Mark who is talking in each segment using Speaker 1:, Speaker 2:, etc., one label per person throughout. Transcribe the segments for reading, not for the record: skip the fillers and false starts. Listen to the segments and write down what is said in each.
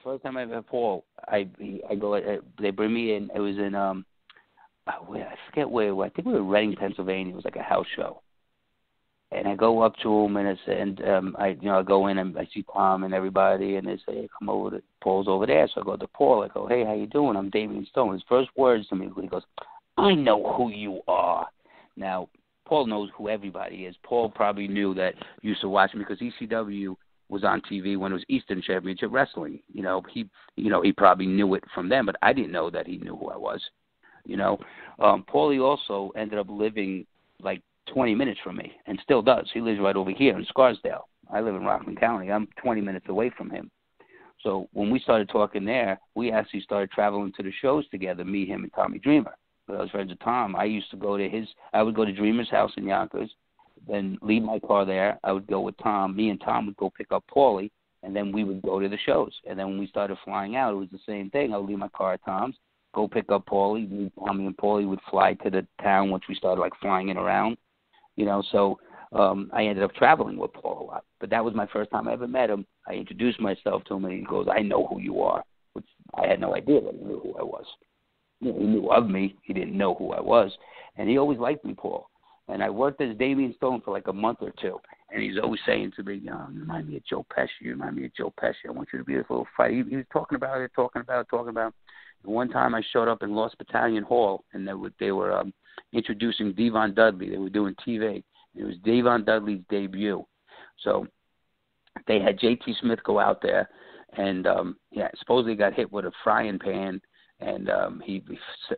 Speaker 1: first time I met Paul, I go. They bring me in. It was in I forget where. I think we were in Reading, Pennsylvania. It was like a house show. And I go up to him, I go in and I see Tom and everybody, and they say, hey, come over to Paul's over there. So I go to Paul. I go, hey, how you doing? I'm Damian Stone. His first words to me, he goes, I know who you are. Now, Paul knows who everybody is. Paul probably knew that used to watch me because ECW was on TV when it was Eastern Championship Wrestling. He probably knew it from them, but I didn't know that he knew who I was. Paulie also ended up living like 20 minutes from me, and still does. He lives right over here in Scarsdale. I live in Rockland County. I'm 20 minutes away from him. So when we started talking there, we actually started traveling to the shows together, me, him, and Tommy Dreamer. But I was friends with Tom. I would go to Dreamer's house in Yonkers, then leave my car there. I would go with Tom. Me and Tom would go pick up Paulie, and then we would go to the shows. And then when we started flying out, it was the same thing. I would leave my car at Tom's, go pick up Paulie. Tommy and Paulie would fly to the town once we started like flying in around. So I ended up traveling with Paul a lot. But that was my first time I ever met him. I introduced myself to him, and he goes, I know who you are, which I had no idea that he knew who I was. He knew of me. He didn't know who I was. And he always liked me, Paul. And I worked as Damian Stone for like a month or two. And he's always saying to me, you remind me of Joe Pesci. You remind me of Joe Pesci. I want you to be a little fight. He was talking about it. And one time I showed up in Lost Battalion Hall, and they were introducing Devon Dudley. They were doing TV. It was Devon Dudley's debut. So they had J.T. Smith go out there, and supposedly got hit with a frying pan, and he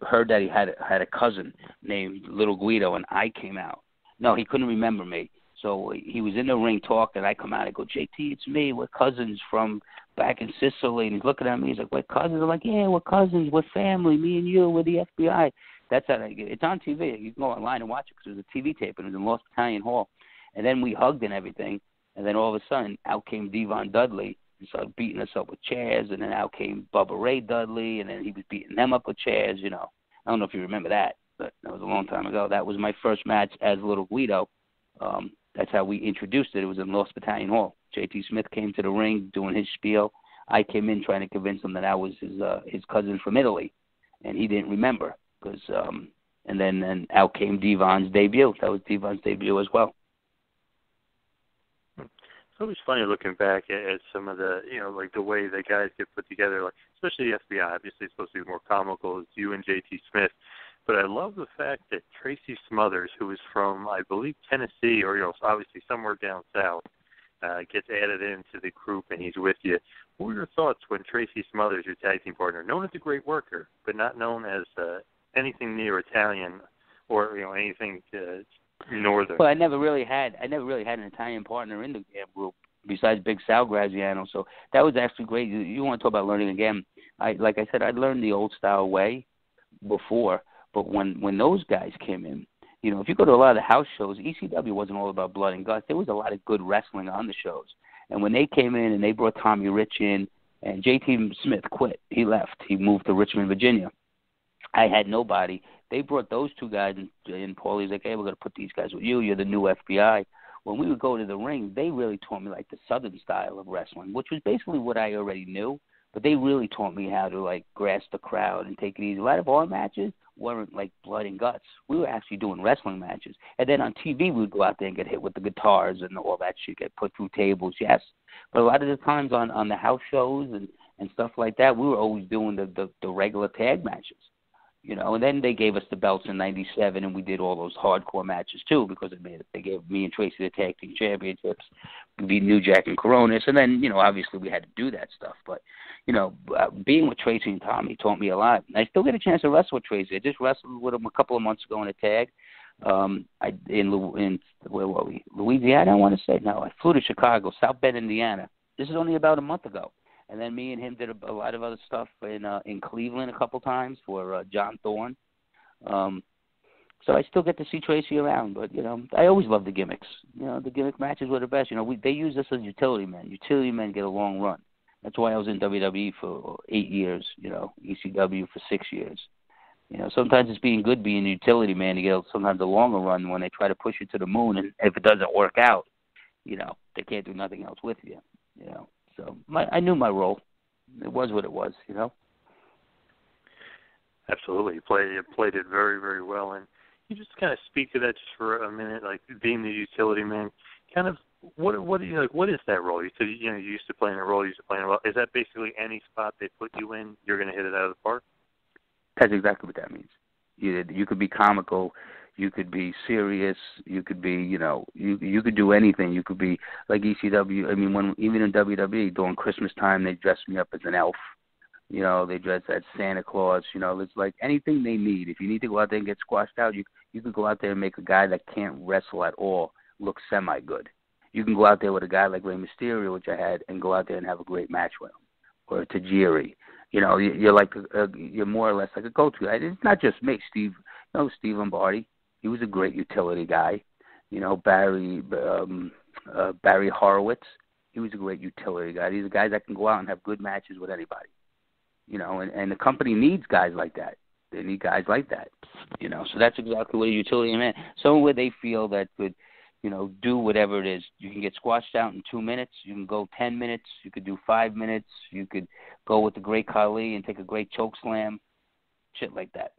Speaker 1: heard that he had a cousin named Little Guido, and I came out. No, he couldn't remember me. So he was in the ring talking. I come out. I go, JT, it's me. We're cousins from back in Sicily. And he's looking at me. He's like, we're cousins. I'm like, yeah, we're cousins. We're family. Me and you. We're the FBI. That's how I get it. It's on TV. You can go online and watch it because it was a TV tape, and it was in Lost Battalion Hall. And then we hugged and everything. And then all of a sudden, out came Devon Dudley and started beating us up with chairs. And then out came Bubba Ray Dudley, and then he was beating them up with chairs. I don't know if you remember that, but that was a long time ago. That was my first match as Little Guido. That's how we introduced it. It was in Lost Battalion Hall. J.T. Smith came to the ring doing his spiel. I came in trying to convince him that I was his cousin from Italy, and he didn't remember. And then out came Devon's debut. That was Devon's debut as well.
Speaker 2: It's always funny looking back at some of the, like the way the guys get put together, like especially the FBI. Obviously, it's supposed to be more comical. It's you and J.T. Smith. But I love the fact that Tracy Smothers, who is from, I believe, Tennessee, or obviously somewhere down south, gets added into the group, and he's with you. What were your thoughts when Tracy Smothers, your tag team partner, known as a great worker, but not known as anything near Italian or anything northern?
Speaker 1: Well, I never really had an Italian partner in the group besides Big Sal Graziano. So that was actually great. You want to talk about learning again? Like I said, I'd learned the old style way before. But when those guys came in, if you go to a lot of the house shows, ECW wasn't all about blood and guts. There was a lot of good wrestling on the shows. And when they came in and they brought Tommy Rich in, and J.T. Smith quit. He left. He moved to Richmond, Virginia. I had nobody. They brought those two guys, and Paulie's like, hey, we're going to put these guys with you. You're the new FBI. When we would go to the ring, they really taught me, like, the southern style of wrestling, which was basically what I already knew. But they really taught me how to, like, grasp the crowd and take it easy. A lot of our matches weren't like blood and guts. We were actually doing wrestling matches. And then on TV, we would go out there and get hit with the guitars and all that shit, get put through tables, yes. But a lot of the times on the house shows and stuff like that, we were always doing the regular tag matches. And then they gave us the belts in '97, and we did all those hardcore matches too, because they gave me and Tracy the tag team championships, beat New Jack and Coronas, and then obviously we had to do that stuff. But being with Tracy and Tommy taught me a lot. I still get a chance to wrestle with Tracy. I just wrestled with him a couple of months ago in a tag. In where were we? Louisiana, I want to say. No, I flew to Chicago, South Bend, Indiana. This is only about a month ago. And then me and him did a lot of other stuff in Cleveland a couple times for John Thorne. So I still get to see Tracy around, but I always love the gimmicks. The gimmick matches were the best. They use us as utility men. Utility men get a long run. That's why I was in WWE for 8 years. ECW for 6 years. Sometimes it's being a utility man to get sometimes a longer run when they try to push you to the moon, and if it doesn't work out, they can't do nothing else with you. So I knew my role. it was what it was, you know.
Speaker 2: Absolutely, you played it very, very well, and you just kind of speak to that just for a minute, like being the utility man. Kind of, what do you like? What is that role? You said you used to play in a role, you used to play in a role. Is that basically any spot they put you in, you're going to hit it out of the park?
Speaker 1: That's exactly what that means. You could be comical, you could be serious, you could be, you could do anything. You could be like ECW. I mean, even in WWE during Christmas time, they dress me up as an elf. They dress as Santa Claus. It's like anything they need. If you need to go out there and get squashed out, you could go out there and make a guy that can't wrestle at all look semi-good. You can go out there with a guy like Rey Mysterio, which I had, and go out there and have a great match with him, or Tajiri. You're like you're more or less like a go-to guy. It's not just me, Steve. Steve Lombardi. He was a great utility guy. Barry Horowitz. He was a great utility guy. These are guys that can go out and have good matches with anybody. And the company needs guys like that. They need guys like that. So that's exactly what a utility man. Someone where they feel that could, do whatever it is. You can get squashed out in 2 minutes. You can go 10 minutes. You could do 5 minutes. You could go with the great Khali and take a great choke slam. Shit like that.